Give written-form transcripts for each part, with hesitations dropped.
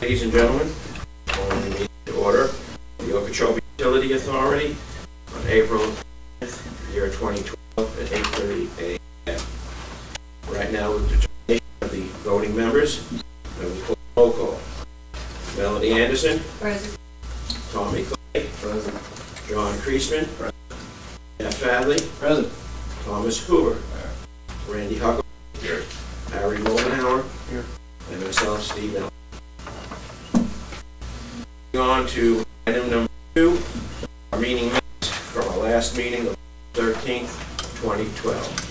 Ladies and gentlemen, calling the meeting to order. The Okeechobee Utility Authority on April 10th, year 2012 at 8:30 a.m. Right now, with the determination of the voting members, I will call roll call. Melody Anderson. Present. Tommy Clay. Present. John Kreisman. Present. Jeff Fadley. Present. Thomas Hoover. Randy Huckle. Here. Harry Moldenhauer. Here. And myself, Stephen. On to item number 2, our meeting minutes from our last meeting of 13th, 2012.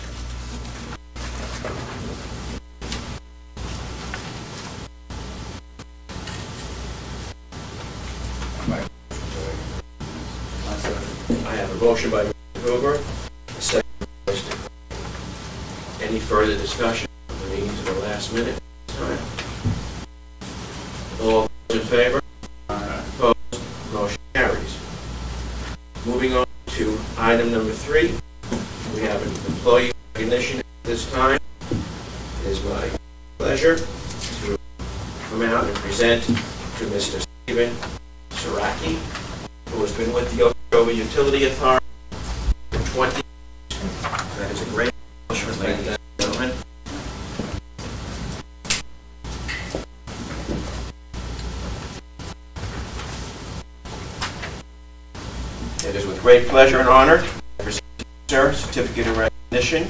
I have a motion by Mr. Hoover, a second by Mr. Clay. Any further discussion of the meetings of the last minute time? All those in favor? Opposed? Motion carries. Moving on to item number 3, we have an employee recognition at this time. It is my pleasure to come out and present to Mr. Stephen Saraki, who has been with the Okeechobee Utility Authority for 20 years. That is a great accomplishment, ladies and gentlemen. It is with great pleasure and honor I present to you, sir, certificate of recognition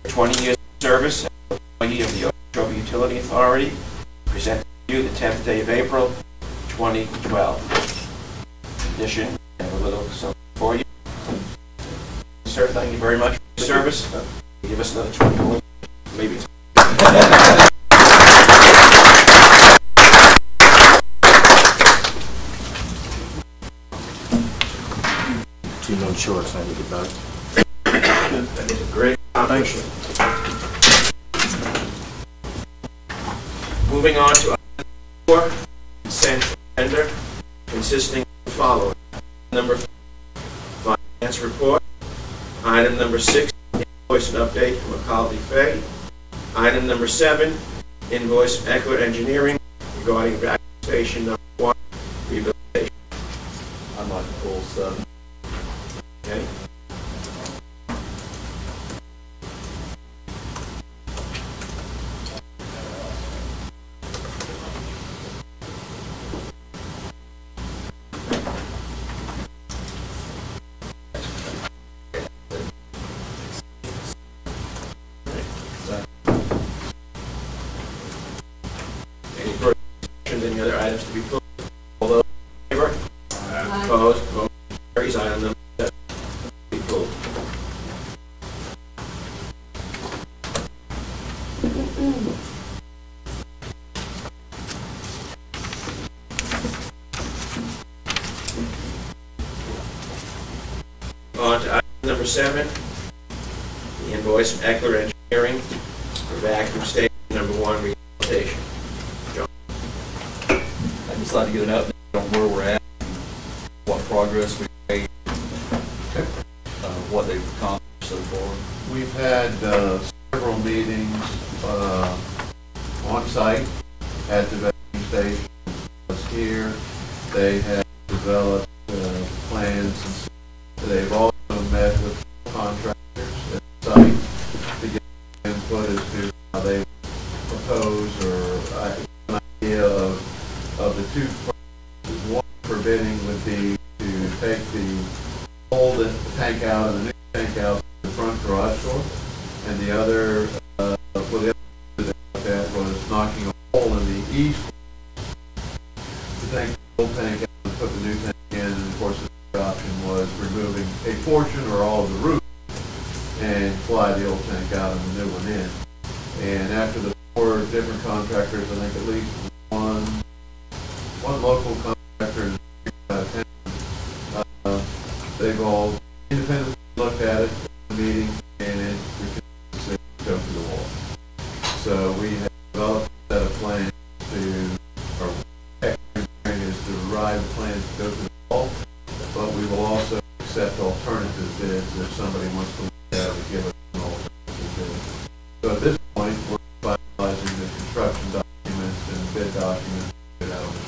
for 20 years of service as an employee of the Okeechobee Utility Authority. I present to you the 10th day of April, 2012. In addition, I have a little something for you. Sir, thank you very much for your service. Give us another 20 more, maybe. No shorts, I need to back. That is a great accomplishment. Moving on to item 4, consent agenda, consisting of the following. Number 5, finance report. Item number 6, invoice and update from McCall Fay. Item number 7, invoice from Eckler Engineering regarding vacuum station number 1, rehabilitation. I'd like to pull 7. Okay. Any further questions, any other items to be pulled? All those in favor? Aye. Opposed? Motion carries. Item number 7 to be pulled. On to item number 7, the invoice from Eckler Engineering for vacuum station number 1 rehabilitation. John. I'd just like to get an update on where we're at, what progress we've made, what they've accomplished so far. We've had several meetings on site at the vacuum station. Here, they have developed plans, and they've also met with contractors at the site to get input as to how they propose or an idea of the two plans. One for bidding would be to take the old tank out and the new tank out the front garage door, and the other, well, the other that was knocking a hole in the east to take the old tank out and put the new tank in, and of course the other option was removing a portion or all of the roof and fly the old tank out and the new one in. And after the 4 different contractors, I think at least one local contractor out of town, they've all independently looked at it in the meeting, and it we could go to the wall. So we have developed a set of plans or engineering is to arrive at plans to go to the wall, but we will also accept alternative bids if somebody wants to look at it and give us an alternative bid. So at this point, we're finalizing the construction documents and bid documents out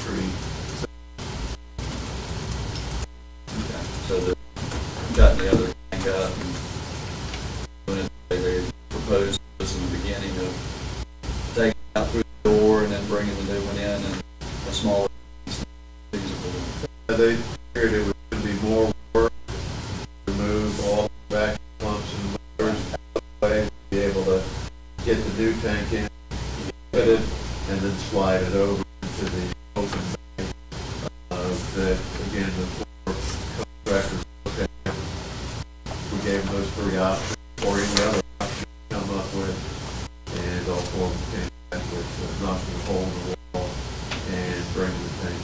a smaller feasible. They figured it would be more work to remove all the vacuum pumps and motors out of the way, to be able to get the new tank in, fit it, and then slide it over to the open bay. That, again, the four contractors looked at. We gave them those three options, or any other option to come up with, and all four of them came back with knocking a hole in the wall and bringing the tank.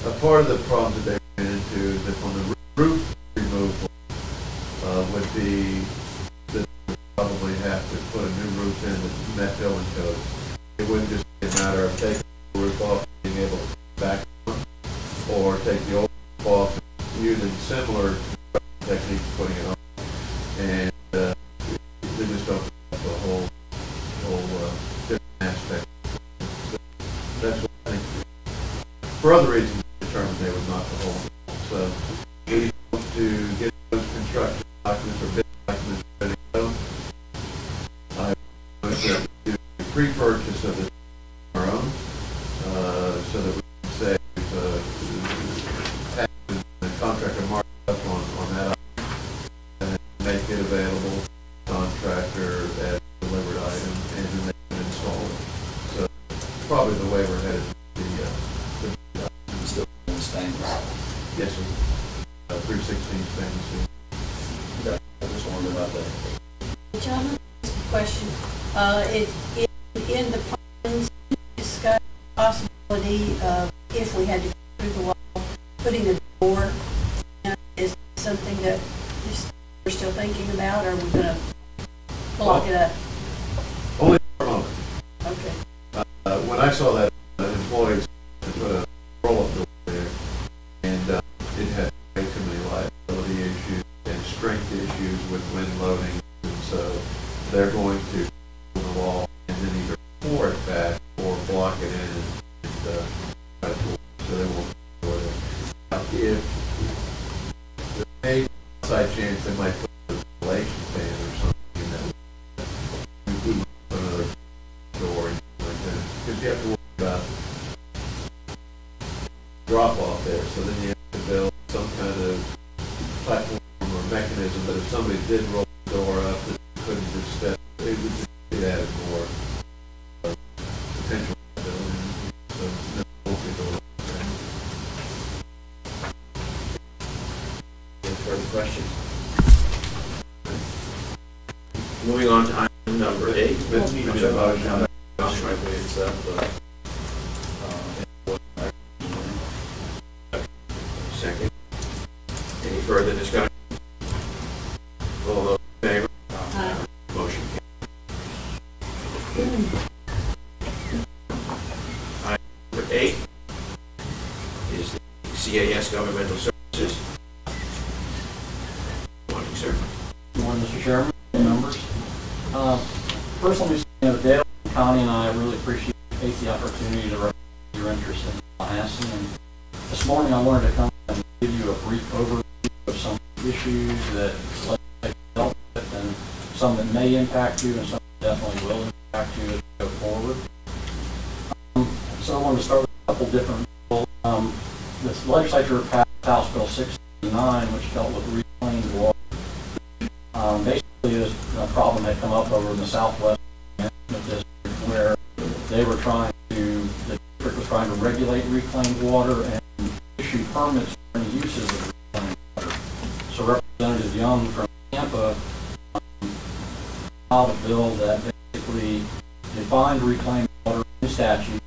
A part of the problem that they ran into is that on the roof removal would be that we probably have to put a new roof in that met building code. It wouldn't just be a matter of taking the roof off and being able to put it back on, or take the old roof off using similar techniques putting it on. And they just don't have a whole different aspect. So that's what I think. For other reasons, determined they would knock the hole in the wall. So we hope to get those construction documents or bid documents ready to go. I would do a pre-purchase of it on our own, so that we can save taxes and contractor markup on that item, and make it available to the contractor as a delivered item, and then they can install it. So probably the way we're headed. Stainless. Yes, sir. 316 stainless steel. Okay. I just wondered about that. John, question. In the plans, you discussed the possibility of, if we had to go through the wall, putting a door. Is that something that we're still thinking about, or are we going to block it up? Only for a moment. Okay. When I saw that, employees put a roll-up door there, and it had way too many liability issues and strength issues with wind loading, and so they're going to pull the wall and then either pour it back or block it in and try to pull it, so they won't pour it. Now, if there may be a side chance they might put an insulation fan or something in that, we would put another door or anything like that, because you have to worry about drop off there, so then you have to build some kind of platform or mechanism that if somebody did roll the door up, that you couldn't just step, it would just be added more potential liability. So no door. Any further questions? Moving on to item number 8. We need a motion on that. We accept the, Second. Any further discussion? All those in favor? Motion carries. Item number 8 is the CAS Governmental Services. Morning, sir. Good morning, Mr. Chairman, members. First, let me say, Dale, Connie, and I really appreciate the opportunity to represent your interest in Tallahassee. And this morning, I wanted to come and give you a brief overview of some issues that legislature dealt with, and some that may impact you, and some that definitely will impact you as we go forward. So I wanted to start with a couple different bills. The legislature passed House Bill 669, which dealt with reclaimed water. Basically, a problem had come up over in the southwest district where they were trying to, the district was trying to regulate reclaimed water and issue permits for any uses of reclaimed water. So Representative Young from Tampa filed a bill that basically defined reclaimed water in statute,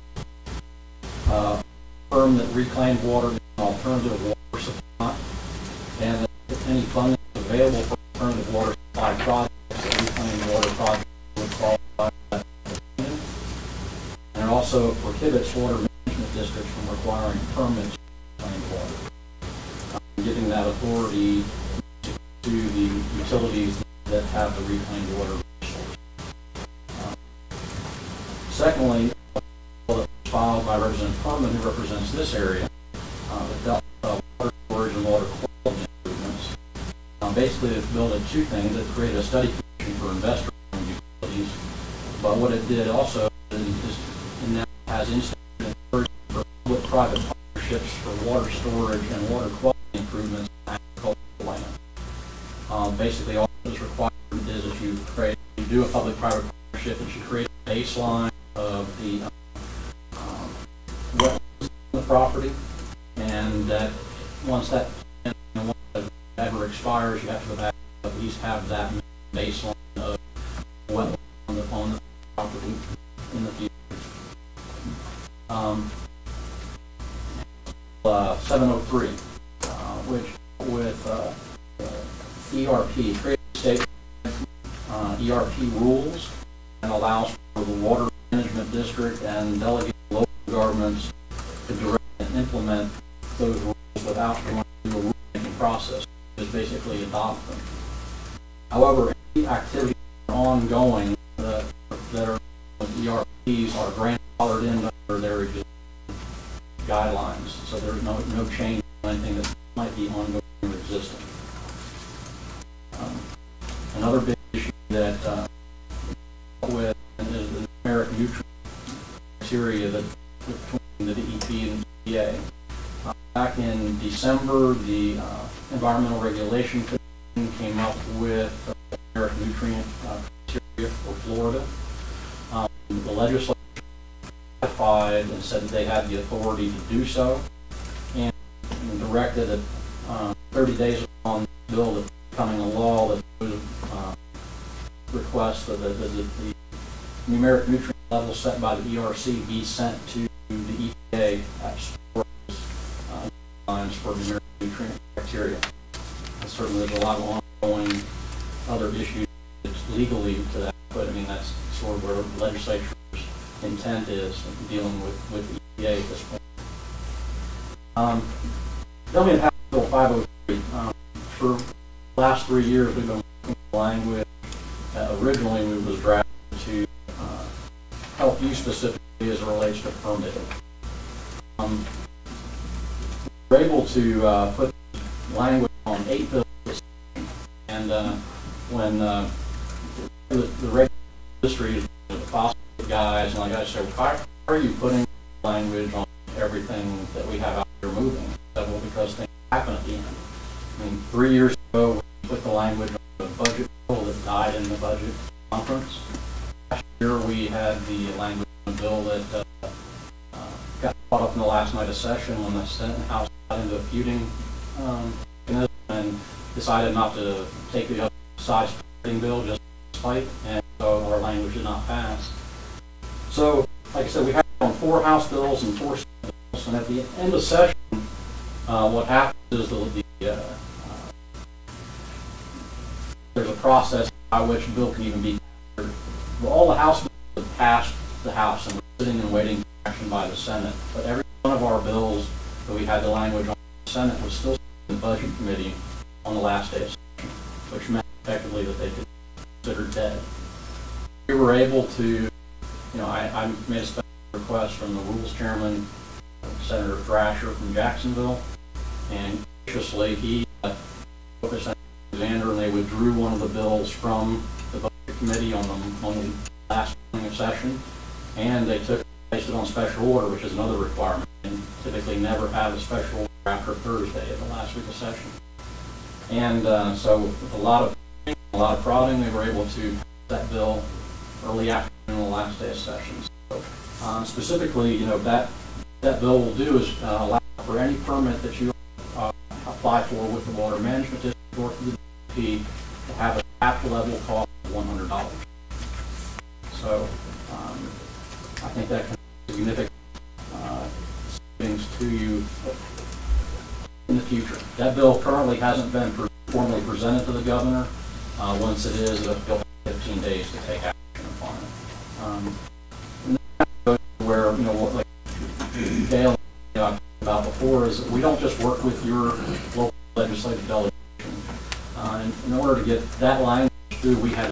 affirmed that reclaimed water is an alternative water supply, and that any funding available for alternative water supply projects, reclaimed water projects would qualify for that funding. And it also prohibits water management districts from requiring permits for reclaimed water, giving that authority to the utilities that have the reclaimed water resource. Secondly, a bill that was filed by Representative Herman, who represents this area, that dealt with water storage and water quality improvements. Basically, it bill did two things. It created a study commission for investor-owned utilities, but what it did also is it now has instant encouragement for public-private partnerships for water storage and water quality improvements on agricultural land. Basically, all that's required is if you do a public-private partnership, that you create a baseline of the wetlands on the property, and that once that ever expires, you have to go back and at least have that baseline of wetlands on the property in the future. 703, which with ERP, create state ERP rules, and allows for the water management district and delegate local governments to direct and implement those rules without going through a rulemaking process. Just basically adopt them. However, any activities that are ongoing that are with ERPs are grandfathered in under their existing guidelines, so there's no change in anything that might be ongoing or existing. Another big issue that with is the numeric nutrient criteria that between the DEP and the EPA. Back in December, the Environmental Regulation Commission came up with numeric nutrient criteria for Florida. The legislature ratified and said that they had the authority to do so, and directed that 30 days on the bill that's becoming a law that would request that the numeric nutrient level set by the ERC be sent to the EPA as lines for numeric nutrient criteria. And certainly there's a lot of ongoing other issues legally to that, but I mean that's sort of where the legislature's intent is in dealing with the EPA at this point. Then we have Bill 503. For the last 3 years we've been working with language that originally we was drafted to help you specifically as it relates to permitting. We're able to put language on 8 bills, and when the regular industry is the fossil guys, and like I said, why are you putting language on everything that we have out there moving? Well, because things happen at the end. I mean, 3 years ago, we put the language on the budget bill that died in the budget conference. Last year, we had the language on the bill that got caught up in the last night of session when the Senate and House got into a feuding mechanism and decided not to take the other side's bill just to fight, and so our language did not pass. So, like I said, we have on 4 House bills and 4 Senate bills, and at the end of session, what happens is there's a process by which a bill can even be considered. Well, all the House bills have passed the House, and we're sitting and waiting for action by the Senate. But every one of our bills that we had the language on the Senate was still in the Budget Committee on the last day of session, which meant effectively that they could be considered dead. We were able to, I made a special request from the Rules Chairman, Senator Thrasher from Jacksonville, and graciously he focused on Alexander, and they withdrew one of the bills from the Budget Committee on the last morning of session, and they placed it on special order, which is another requirement, and typically never have a special order after Thursday of the last week of session. And so with a lot of prodding, they were able to pass that bill early afternoon on the last day of session. So specifically, that bill will do is allow for any permit that you apply for with the Water Management District or through the DEP to have a cap level cost of $100. So I think that can be significant savings to you in the future. That bill currently hasn't been formally presented to the governor. Once it is, it'll have 15 days to take action upon it. And that goes where, what like Dale talked about before, is that we don't just work with your local legislative delegation. And in order to get that language through, we had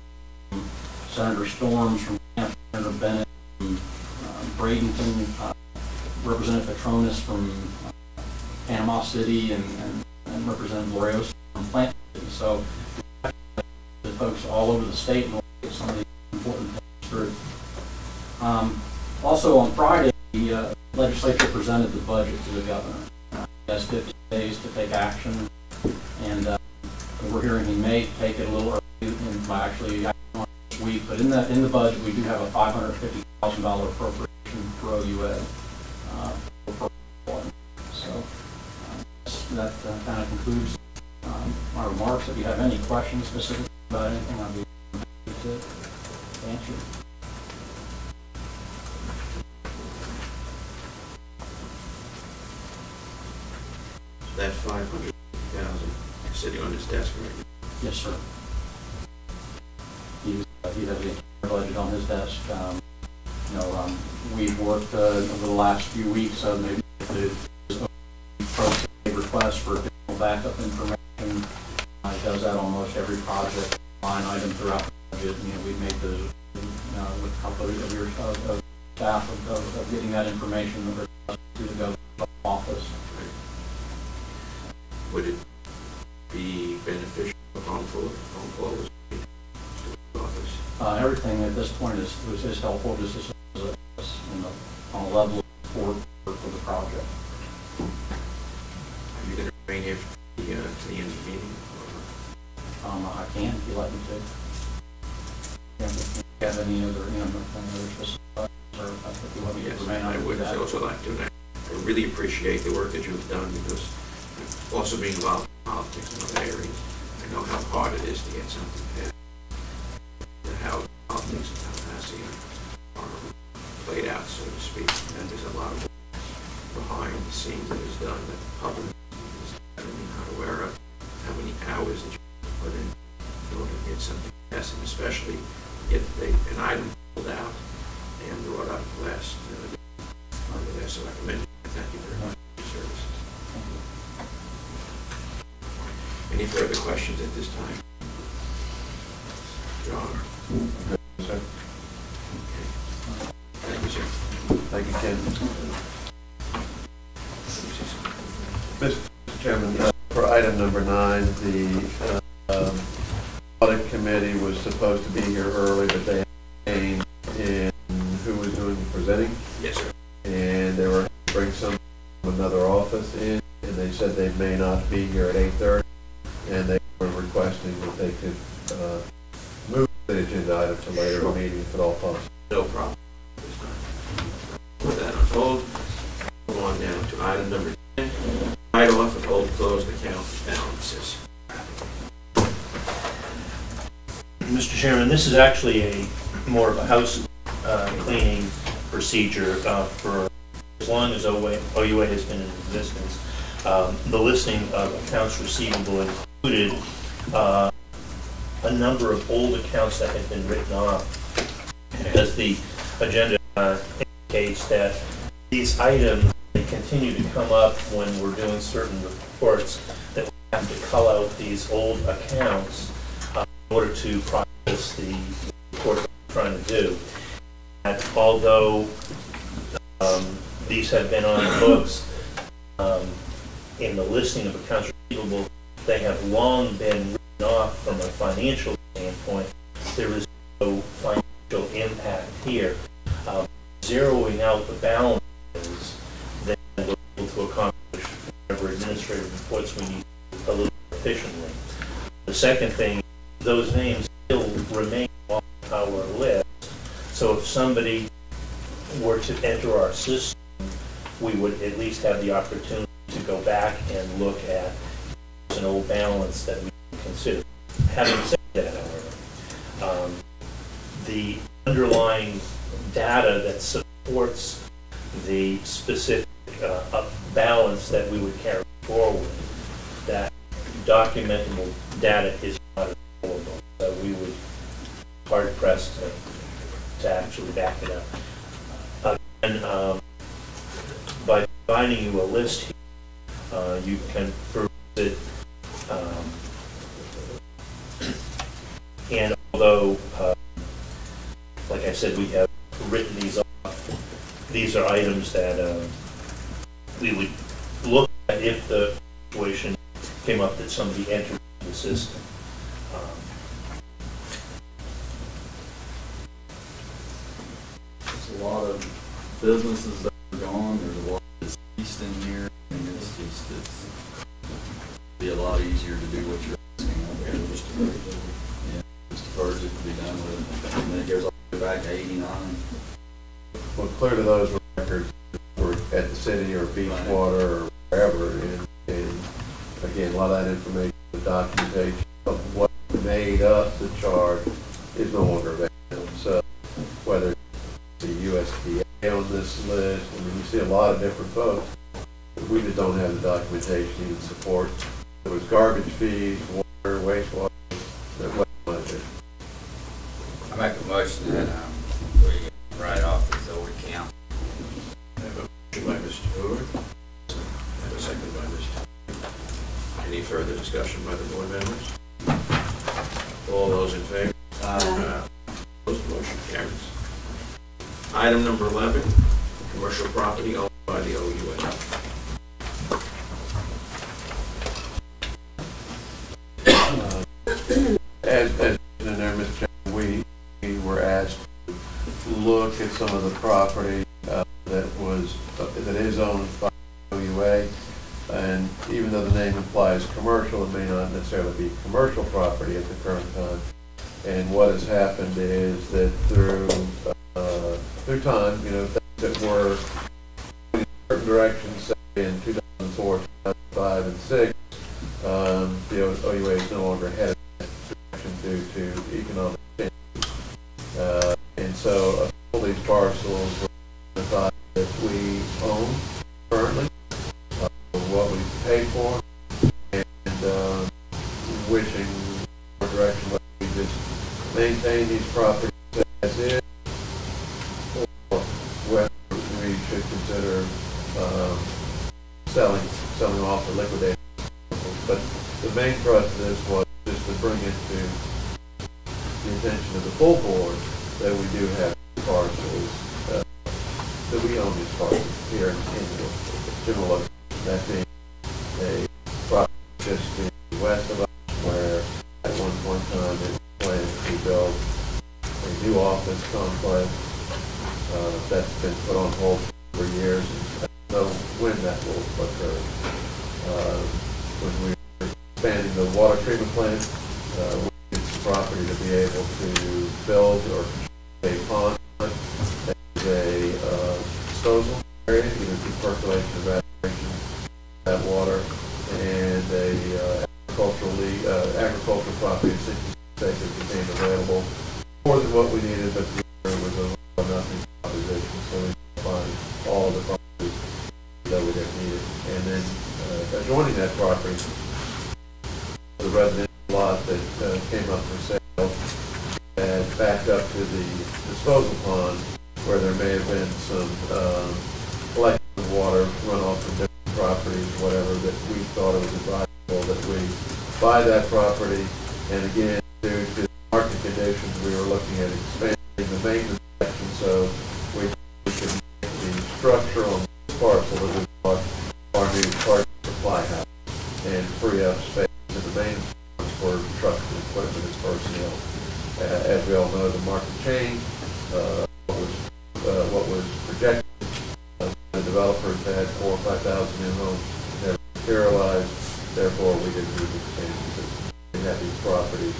Senator Storms from Camp, Senator Bennett from Bradenton, Representative Petronas from Panama City, and Representative Larios from Plant City. So the folks all over the state in order to get some of these important things through. Also on Friday, the legislature presented the budget to the governor. He has 50 days to take action, and we're hearing he may take it a little early, and actually this week. But in the budget, we do have a $550,000 appropriation for OUA. So that kind of concludes my remarks. If you have any questions specific about anything, I'll be happy to answer. That 500,000 sitting on his desk right now. Yes, sir. He has the entire budget on his desk. We've worked over the last few weeks, maybe the request for additional backup information. He does that on almost every project line item throughout the budget. We've made those with a couple of your staff of getting that information to the governor's office. Would it be beneficial for phone calls to the office? Everything at this point is helpful, just as on a level of support for the project. Are you going to remain here to the end of the meeting? I can, if you like me to. If you have any other specific questions, or if you want me to Yes, remain on I would that. also like to. I really appreciate the work that you've done, because also being involved in politics in other areas, I know how hard it is to get something passed. How politics and Tallahassee are played out, so to speak. And there's a lot of work behind the scenes that is done that the public is not aware of. How many hours that you put in order to get something passed, and especially get an item pulled out and brought up last under there. So I commend you. Thank you very much for your services. Any further questions at this time? John? Sir. Okay. Thank you, sir. Thank you, Ken. Let me see something. Mr. Chairman, for item number 9, the audit committee was supposed to be here early, but they changed in who was doing the presenting. Yes, sir. And they were to bring some from another office in, and they said they may not be here at 8:30, and they were requesting that they could move the agenda item to later in the meeting if at all possible. No problem. This time. Put that on hold. Move on now to item number 10. Write off and hold closed account balances. Mr. Chairman, this is actually more of a house cleaning procedure for as long as OUA has been in existence. The listing of accounts receivable included a number of old accounts that had been written off. As the agenda indicates, that these items they continue to come up when we're doing certain reports, that we have to cull out these old accounts in order to process the report that we're trying to do. And although these have been on the books in the listing of accounts receivable, they have long been written off from a financial standpoint. There is no financial impact here. Zeroing out the balances, then we're able to accomplish whatever administrative reports we need a little more efficiently. The second thing, those names still remain on our list, so if somebody were to enter our system, we would at least have the opportunity to go back and look at an old balance that we consider. Having said that, however, the underlying data that supports the specific balance that we would carry forward, that documentable data is not available. So we would hard pressed to actually back it up. And by providing you a list here, you can peruse it. And although, like I said, we have written these off, these are items that we would look at if the situation came up that somebody entered the system. There's a lot of businesses that are gone. There's a lot easier to do what you're asking. And just a very little. Yeah, just the birds that can be done with it. And then it goes all the way back to 89. Well, clearly those records were at the city or beach water or wherever, and again, a lot of that information, the documentation of what made up the charge is no longer available. So whether it's the USDA on this list, I mean, you see a lot of different folks, we just don't have the documentation to even support. There was garbage fees, water, wastewater, that wasn't what it is. I make a motion that we write off this over count. I have a motion by Mr. Hoover. I have a second by Mr. Any further discussion by the board members? All those in favor? Opposed, motion carries. Item number 11, commercial property owned by the OUA. As in there, Mr. Chairman, we were asked to look at some of the property that is owned by OUA, and even though the name implies commercial, it may not necessarily be commercial property at the current time. And what has happened is that through time, you know, things that were in certain directions, say in 2004, 2005, and 6, the OUA is no longer headed due to economic change. And so all these parcels were identified that we own currently, what we paid for, and wishing for direction whether we just maintain these properties as is, or whether we should consider selling off or liquidating. But the main thrust of this was just to bring it to the attention of the full board that we do have parcels, that we own these parcels here in the general location, that being a property just to the west of us, where at one point in time it was planned to build a new office complex. That's been put on hold for years, and I don't know when that will occur. When we were expanding the water treatment plant, we needed some property to be able to build or construct a pond as a disposal area, either through percolation or evaporation of that water, and a agricultural property of 66 acres became available, more than what we needed, but there was a nothing proposition, so we find all the properties that we didn't need it. And then adjoining that property, the residential lot that came up for sale had backed up to the disposal pond, where there may have been some collection of water runoff from different properties, whatever, that we thought it was advisable that we buy that property. And again, due to market conditions, we were looking at expanding the maintenance section, so we could make the structure on this parcel that we bought our new park supply house and free up space in the maintenance for trucks and equipment and personnel. As we all know, the market changed. What was projected, the developers had 4,000 or 5,000 new homes never materialized. Therefore, we didn't need to expand because we have these properties.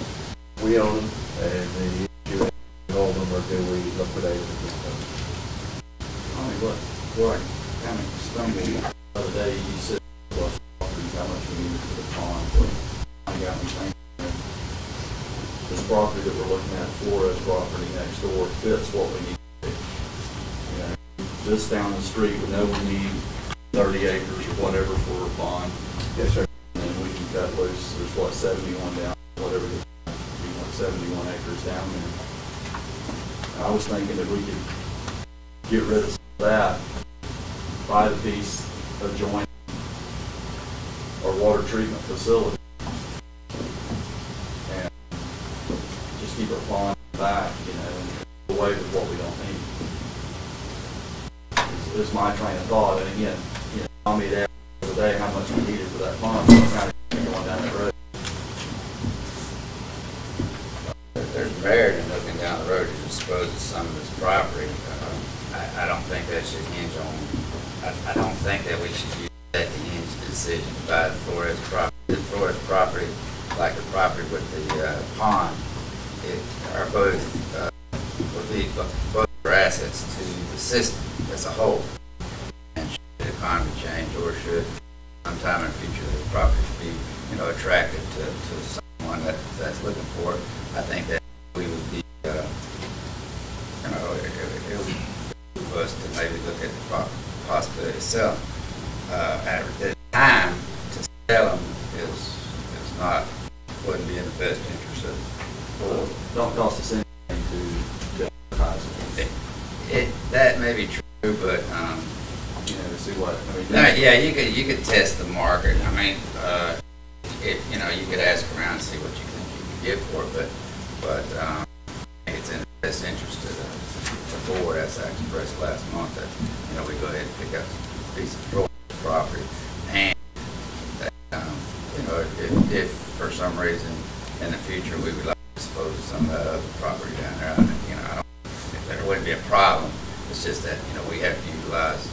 We own them, and the issue is, do we hold them or do we liquidate them at this time? I mean, what I kind of explained to you the other day, you said, well, how much we needed for the pond. I got me thinking, this property that we're looking at, Flores property next door, fits what we need. This down the street, we know we need 30 acres or whatever for a pond. Yes, sir. And then we can cut loose, there's what, 71 down, whatever, 71 acres down there. And I was thinking that we could get rid of that, buy the piece adjoining our water treatment facility, and just keep our pond back, you know, and do away with what we don't need. Is my train of thought, and again, you know, tell me that the other day how much we needed for that pond, so it's kind of going down that road. There's merit in looking down the road to dispose of some of this property. I don't think that should hinge on, I don't think that we should use that to hinge the decision to buy the Flores property. The Flores property, like the property with the pond, are both, would be both are assets to the system as a whole. And should the economy change, or should sometime in the future the property be, attractive to someone that's looking for it, I think that we would be, it would move us to maybe look at the possibility of selling. At the time to sell them is not, wouldn't be in the best interest of Well, don't cost us anything to advertise it. That may be true, but To see what, no, yeah, you could test the market. I mean, you could ask around and see what you think you can get for it, but I think it's in the best interest of the board, as I expressed last month, that we go ahead and pick up a piece of Florida property, and that, if for some reason in the future we would like to dispose of some of that other property down there, I don't, there wouldn't be a problem. It's just that we have to utilize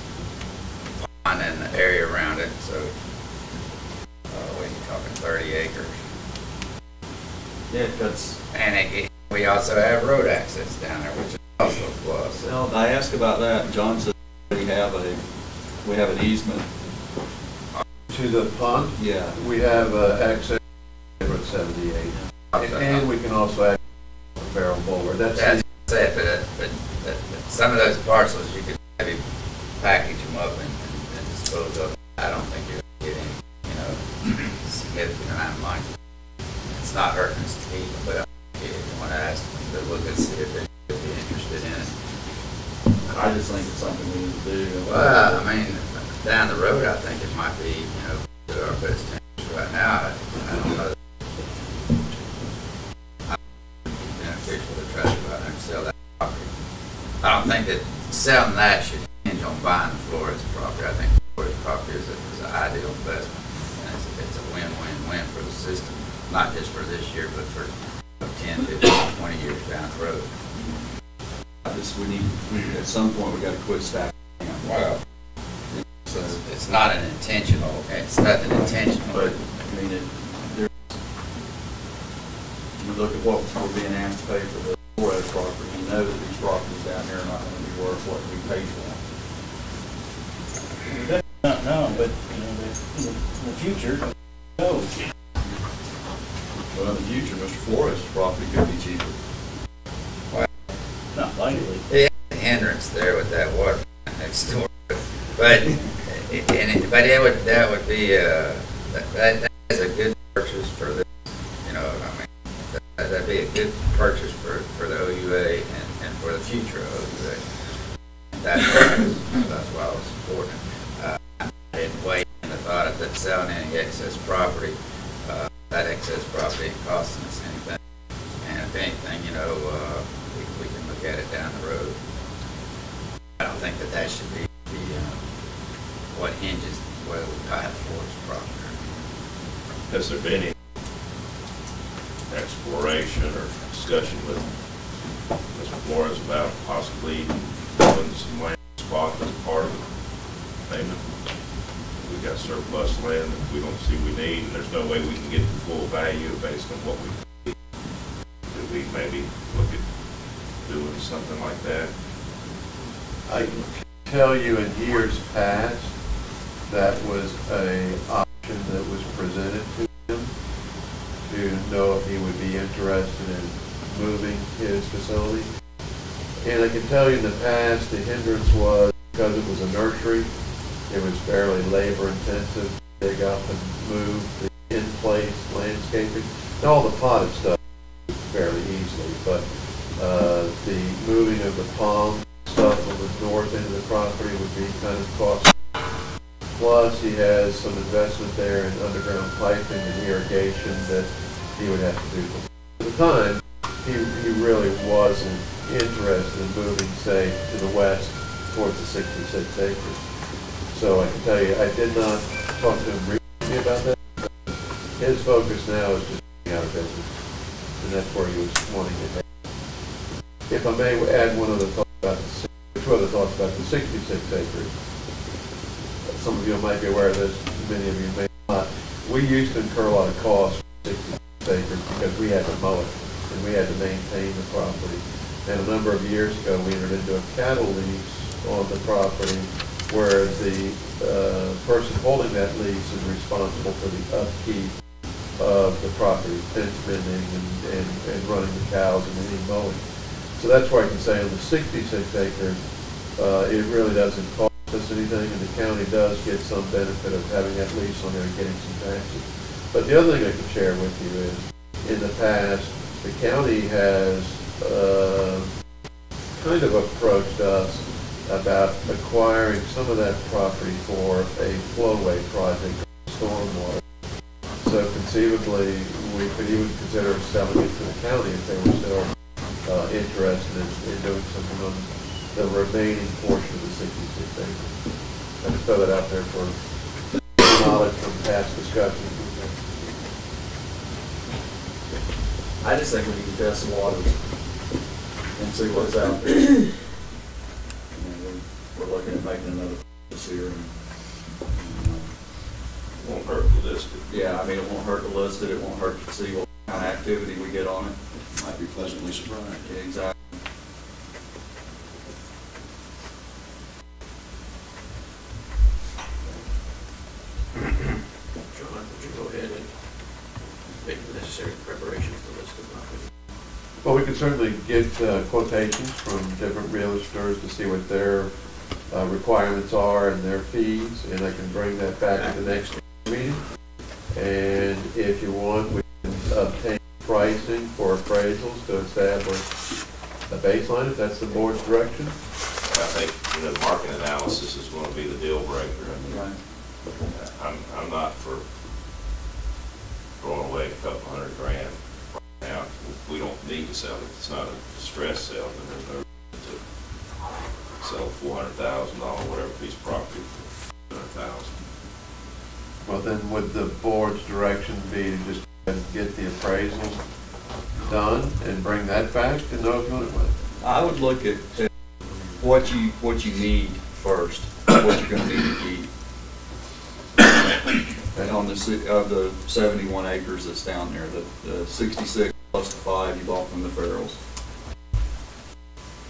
the pond and the area around it, so. We're talking 30 acres. Yeah, because, And we also have road access down there, which is also a plus. well, I asked about that, John said we have an easement. To the pond, Yeah. we have access to Route 78. And we can also access the Barrel Boulevard. That's it, but some of those parcels, you could maybe package them up and dispose of. I don't think you're going to get any, significant amount of money. It's not hurting us to keep them, but if you want to ask them to look and see if they would be interested in it. I just think it's something we need to do. Well, I mean, down the road, I think it might be, to our best interest. Right now, I don't know. It's beneficial to try to go out there and sell that property. I don't think that selling that should hinge on buying the Flores property. I think the Flores property is an ideal investment. And it's a win-win-win for the system, not just for this year, but for 10, 15, 20 years down the road. At some point, we got to quit stacking. Well, it's not an intentional, it's nothing intentional. But, you look at what we're being asked to pay for the Flores property, you know that these properties down here are not going to be worth what we paid for them. Not now, but in the future, who knows? Well, in the future, Mr. Flores' property could be cheaper. Not likely. The hindrance there with that water next door, but that would be that is a good purchase for this. That'd be a good purchase for the OUA and for the future of OUA. That's why I was supporting it. I didn't weigh in the thought of that selling any excess property. That excess property ain't costing us anything, and if anything, we can look at it down the road. I don't think that should be what hinges whether we buy it for its property. Has there been any exploration or discussion with Mr. Flores about possibly doing some land spot as part of the payment? We got surplus land that we don't see we need, and there's no way we can get the full value based on what we need. Do we maybe look at doing something like that? I can tell you in years past, that was an option that was presented to him to know if he would be interested in moving his facility. And I can tell you in the past, the hindrance was because it was a nursery, it was fairly labor intensive to dig up and move the in-place landscaping. And all the potted stuff fairly easily, but the moving of the palm stuff on the north end of the property would be kind of costly. Plus, he has some investment there in underground piping and irrigation that he would have to do. At the time, he really wasn't interested in moving, say, to the west towards the 66 acres. So I can tell you, I did not talk to him recently about that. His focus now is just getting out of business, and that's where he was wanting to head. If I may add one other thought about the 66 acres. Some of you might be aware of this, many of you may not. we used to incur a lot of costs for 66 acres because we had to mow it and we had to maintain the property. And a number of years ago, we entered into a cattle lease on the property where the person holding that lease is responsible for the upkeep of the property, fence mending and running the cows and any mowing. So that's why I can say on the 66 acres, it really doesn't cost us anything, and the county does get some benefit of having that lease on there and getting some taxes. But the other thing I can share with you is, in the past, the county has kind of approached us about acquiring some of that property for a flowway project, stormwater. So conceivably, we could even consider selling it to the county if they were still interested in doing something on the remaining portion of the 66 acres. I just throw that out there for knowledge from past discussions. I just think we need to test the waters and see what's out there. And we're looking at making another this year. Won't hurt to list it. Yeah, I mean, it won't hurt to list it, it won't hurt to see what kind of activity we get on it. Might be pleasantly surprised. Yeah, exactly. John, would you go ahead and make the necessary preparations to list the property? Well, we can certainly get quotations from different realtors to see what their requirements are and their fees, and I can bring that back at the next meeting. And if you want, we can obtain pricing for appraisals to establish a baseline, if that's the board's direction. I think, the market analysis is going to be the deal breaker. I mean, I'm not for throwing away a couple $100,000 right now. We don't need to sell it. It's not a distress sale, and there's no reason to sell $400,000, whatever piece of property for $100,000. Well, then would the board's direction be to just get the appraisal done and bring that back to know if you want it with? I would look at what you need first, what you're gonna need to keep. And on of the 71 acres that's down there, the 66 plus the 5 you bought from the Farrells.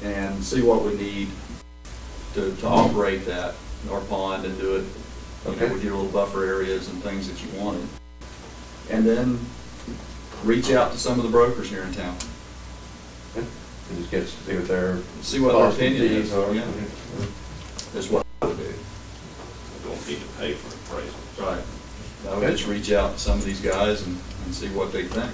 And see what we need to operate that, our pond, and do it, with your little buffer areas and things that you wanted. And then reach out to some of the brokers here in town. And just get to see what their Opinion is. are. Yeah. That's what I would do. We don't need to pay for appraisal. Right. I would just reach out to some of these guys and see what they think.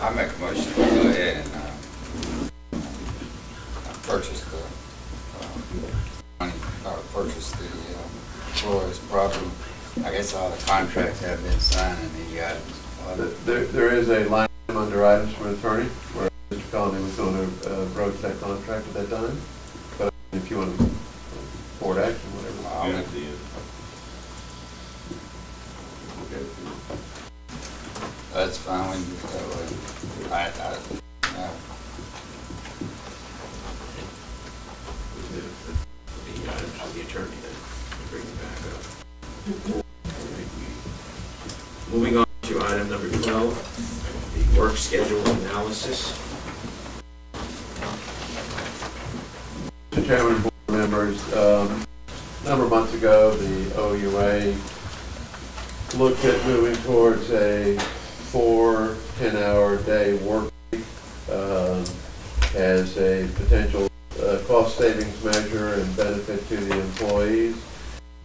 I make a motion to go ahead and purchase the Flores property. I guess all the contracts have been signed and these items. There is a line under items from an attorney where Mr. Conley was going to broach that contract at that time. But if you want to board action, whatever. I'll Yeah, make- at the end. That's fine, we can do it that way. No. The items of the attorney then, and bring them back up. Moving on to item number 12, the work schedule analysis. Mr. Chairman, board members, a number of months ago, the OUA looked at moving towards a 4 10-hour day work week as a potential cost savings measure and benefit to the employees.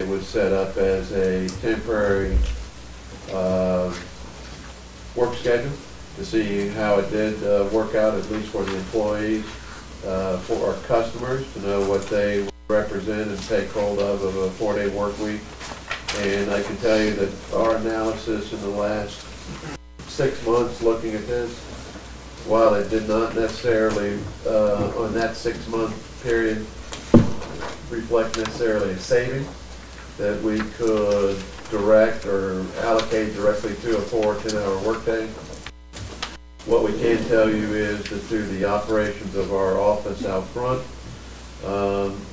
It was set up as a temporary work schedule to see how it did work out, at least for the employees, for our customers, to know what they represent and take hold of a 4-day work week. And I can tell you that our analysis in the last 6 months looking at this, while it did not necessarily, on that 6-month period, reflect necessarily a saving, that we could direct or allocate directly to a 4 or 10-hour workday. What we can tell you is that through the operations of our office out front,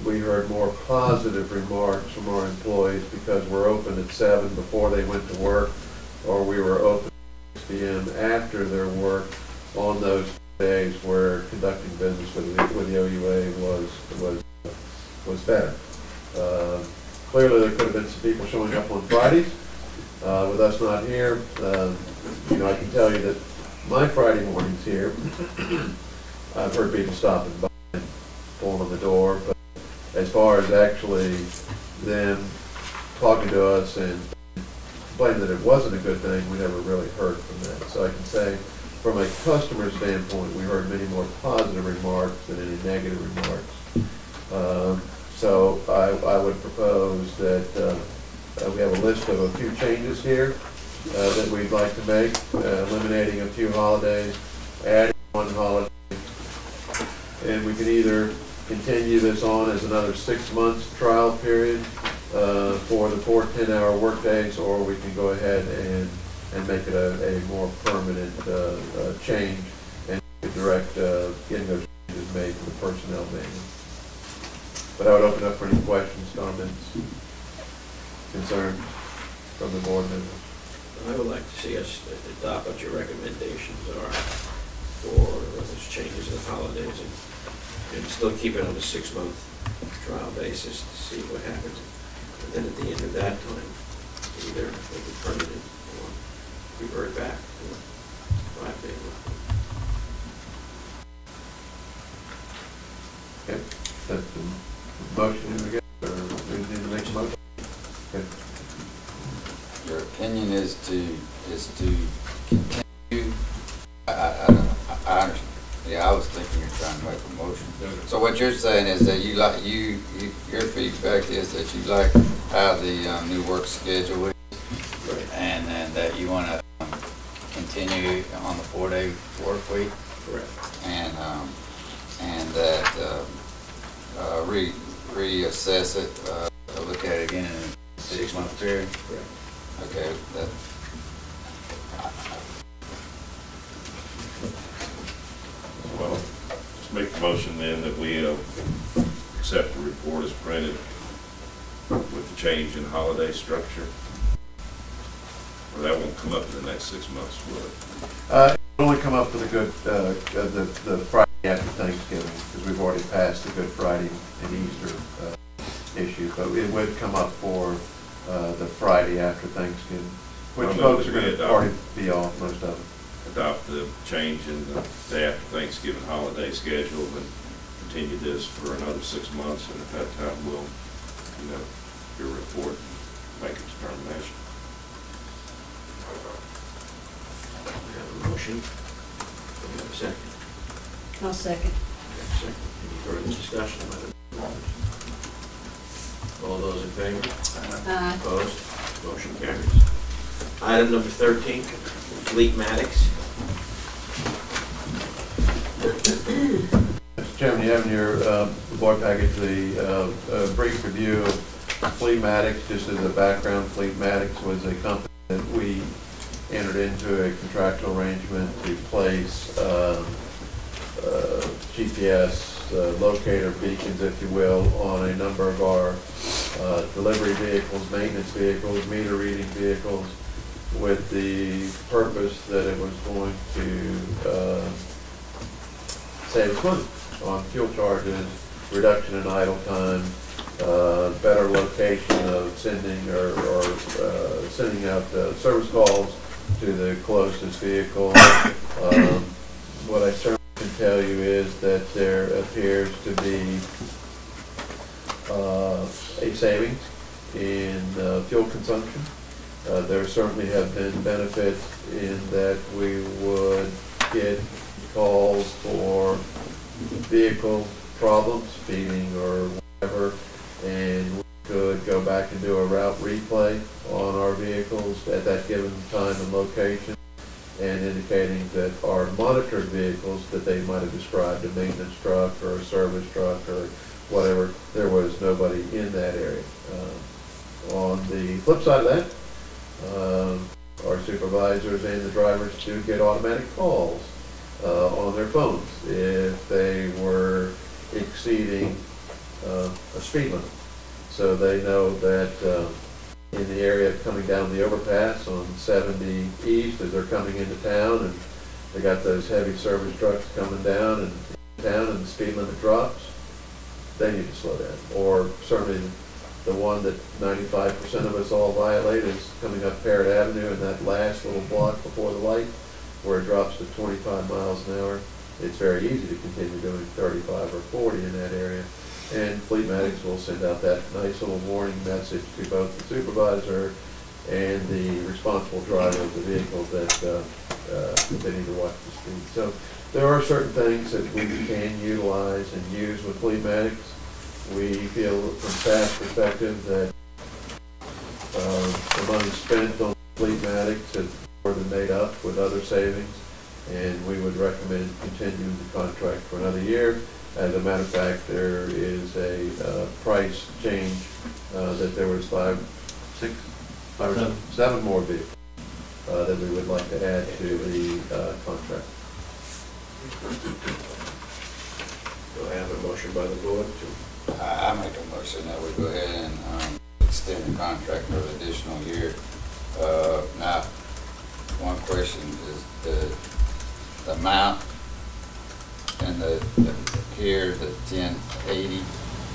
we heard more positive remarks from our employees because we're open at 7 before they went to work, or we were open at 6 p.m. after their work on those days where conducting business with the OUA was better. Clearly, there could have been some people showing up on Fridays. With us not here, I can tell you that my Friday mornings here, I've heard people stopping by and pulling on the door, but as far as actually them talking to us and complaining that it wasn't a good thing, we never really heard from that. So I can say, from a customer standpoint, we heard many more positive remarks than any negative remarks. So I would propose that we have a list of a few changes here that we'd like to make, eliminating a few holidays, adding one holiday, and we can either continue this on as another 6 months trial period for the 4 10-hour workdays, or we can go ahead and make it a more permanent change and direct getting those changes made to the personnel manual. But I would open up for any questions, comments, concerns from the board members. I would like to see us adopt what your recommendations are for those changes in holidays and still keep it on a 6-month trial basis to see what happens. And then at the end of that time, either make it permanent or revert back to 5-day work. Okay, that's the motion we get, or we need to make a motion? Okay. Your opinion is to continue. I understand. Yeah, I was thinking you're trying to make a motion. So what you're saying is that your feedback is that you like how the new work schedule is, Right. and that you want to continue on the 4-day work week, Correct. and that reassess it, look at it again in a 6-month period. Correct. Okay, that. Well, let's make the motion then that we accept the report as printed with the change in holiday structure. Or that won't come up in the next 6 months, will it? It'll only come up for the the Friday after Thanksgiving, because we've already passed the Good Friday and Easter issue, but it would come up for the Friday after Thanksgiving, which folks are going to already be off, most of them. Adopt the change in the day after Thanksgiving holiday schedule and continue this for another 6 months, and at that time we'll, your report, make a determination. We have a motion. Do we have a second? I'll second. We have a second. Any further discussion about it? All those in favor? Opposed? Motion carries. Item number 13, Fleetmatics. Mr. Chairman, you have in your board package the brief review of Fleetmatics. Just as a background, Fleetmatics was a company that we entered into a contractual arrangement to place GPS locator beacons, if you will, on a number of our delivery vehicles, maintenance vehicles, meter reading vehicles, with the purpose that it was going to save us money on fuel charges, reduction in idle time, better location of sending sending out service calls to the closest vehicle. What I certainly can tell you is that there appears to be a savings in fuel consumption. There certainly have been benefits in that we would get calls for vehicle problems, speeding or whatever, and we could go back and do a route replay on our vehicles at that given time and location, and indicating that our monitored vehicles that they might have described, a maintenance truck or a service truck or whatever, there was nobody in that area. On the flip side of that, supervisors and the drivers do get automatic calls on their phones if they were exceeding a speed limit. So they know that in the area coming down the overpass on 70 East as they're coming into town, and they got those heavy service trucks coming down and town and the speed limit drops, they need to slow down. Or certainly the one that 95% of us all violate is coming up Parrott Avenue in that last little block before the light where it drops to 25 miles an hour. It's very easy to continue doing 35 or 40 in that area. And Fleetmatics will send out that nice little warning message to both the supervisor and the responsible driver of the vehicle that they need to watch the speed. So there are certain things that we can utilize and use with Fleetmatics. We feel from staff perspective that the money spent on Fleetmatics is more than made up with other savings, and we would recommend continuing the contract for another year. As a matter of fact, there is a price change that there was seven more vehicles that we would like to add to the contract. Do I have a motion by the board to? I make a motion that we go ahead and extend the contract for an additional year. Now, one question is the amount and here, the 1080,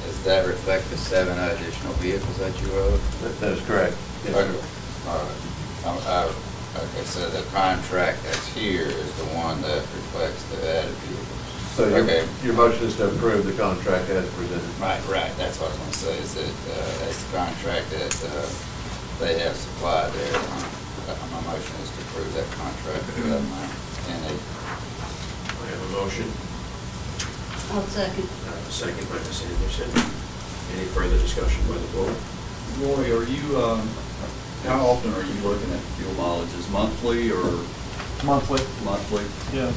does that reflect the 7 additional vehicles that you owe? That is correct. Yes, Okay. All right. Okay, so the contract that's here is the one that reflects the added vehicles. So Okay. your motion is to approve the contract as presented. Right, that's what I was gonna say, is that, that's the contract that, they have supplied there. My motion is to approve that contract for that amount, and I have a motion. I'll second. I have a second by Ms. Anderson. Any further discussion by the board? Roy, are you, how often are you looking at fuel mileages, monthly or Monthly, monthly? yeah.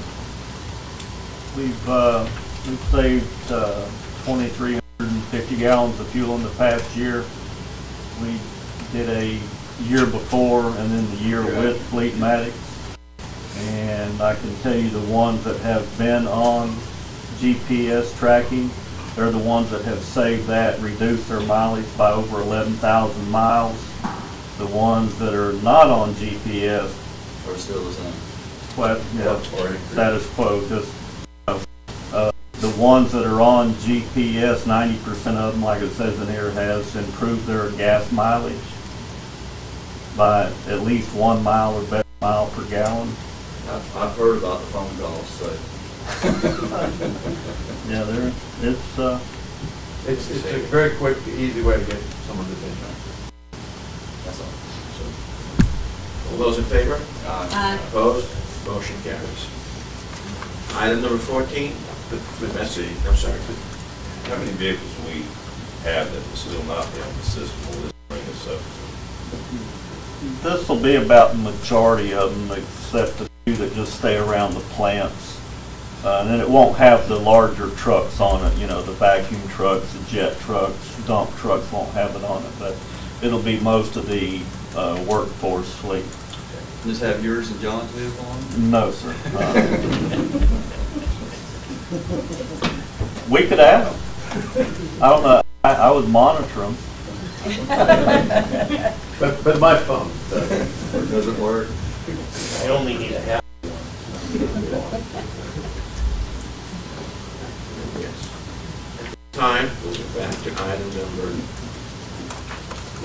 We've saved 2,350 gallons of fuel in the past year. We did a year before and then the year with Fleetmatics. And I can tell you the ones that have been on GPS tracking, they're the ones that have saved that, reduced their mileage by over 11,000 miles. The ones that are not on GPS, Or still the same? status quo, just, the ones that are on GPS, 90% of them, like it says in here, has improved their gas mileage by at least 1 mile or better mile per gallon. I've heard about the phone calls, so. Yeah, It's a very quick, easy way to get someone's attention. That's all. All those in favor? Aye. Opposed? Motion carries. Item number 14. That's it. I'm sorry. How many vehicles we have that will still not be on the system? Will this bring us up? This will be about the majority of them, except the few that just stay around the plants. And then it won't have the larger trucks on it, you know, the vacuum trucks, the jet trucks, dump trucks won't have it on it, but it'll be most of the workforce fleet. Just have yours and John's vehicle on? No, sir. We could have them. I don't know, I would monitor them. But my phone doesn't. Or does it work? I only need a half. Yes. At this time, moving back to item number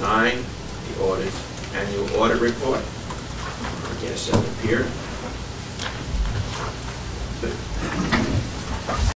9, the annual audit report. Yes, that appeared.